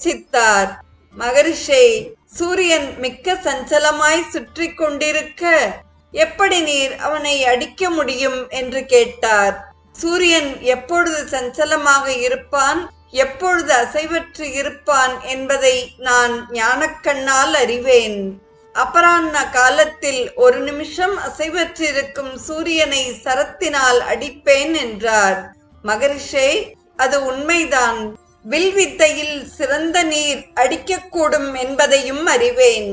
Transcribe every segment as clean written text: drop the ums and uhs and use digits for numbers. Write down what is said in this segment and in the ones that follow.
முயற்சித்தார். மகரிஷே, சூரியன் மிக்க சஞ்சலமாய் சுற்றி கொண்டிருக்க எப்படி நீர் அவனை அடிக்க முடியும் என்று கேட்டார். சூரியன் எப்பொழுது சஞ்சலமாக இருப்பான், எப்பொழுது அசைவற்று இருப்பான் என்பதை நான் ஞானக்கண்ணால் அறிவேன். அபராண்ண காலத்தில் ஒரு நிமிஷம் அசைவற்றிருக்கும் சூரியனை சரத்தினால் அடிப்பேன் என்றார். மகரிஷே, அது உண்மைதான். வில்வித்தையில் சிறந்த நீர் அடிக்கக்கூடும் என்பதையும் அறிவேன்.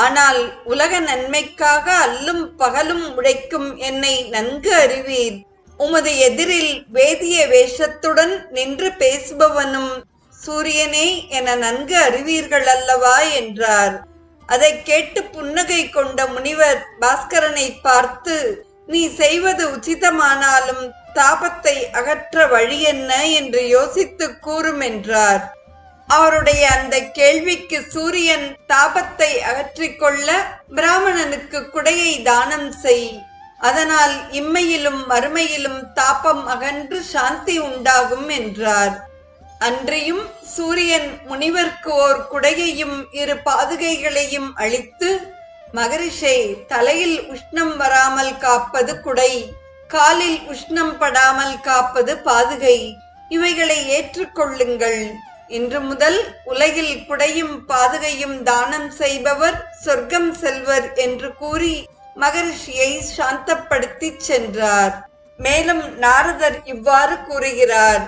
ஆனால் உலக நன்மைக்காக அல்லும் பகலும் உழைக்கும் என்னை நன்கு அறிவீர். உமது எதிரில் வேதிய வேஷத்துடன் நின்று பேசுபவனும் சூரியனே என நன்கு அறிவீர்கள் அல்லவா என்றார். அதை கேட்டு புன்னகை கொண்ட முனிவர் பாஸ்கரனை பார்த்து, நீ செய்வது உச்சிதமானாலும் தாபத்தை அகற்ற வழி என்ன என்று யோசித்து கூறும் என்றார். அவருடைய அந்த கேள்விக்கு சூரியன், தாபத்தை அகற்றிக்கொள்ள பிராமணனுக்கு குடையை தானம் செய், அதனால் இம்மையிலும் மறுமையிலும் தாபம் அகன்று சாந்தி உண்டாகும் என்றார். அன்றியும் சூரியன் முனிவர்க்கு ஓர் குடையையும் 2 பாதுகைகளையும் அளித்து, மகரிஷே, தலையில் உஷ்ணம் வராமல் காப்பது குடை, காலில் உஷ்ணம் படாமல் காப்பது பாதுகை, இவைகளை ஏற்றுக்கொள்ளுங்கள். இன்று முதல் உலகில் குடையும் பாதுகையும் தானம் செய்பவர் சொர்க்கம் செல்வர் என்று கூறி மகரிஷியை சாந்தப்படுத்தி சென்றார். மேலும் நாரதர் இவ்வாறு கூறுகிறார்.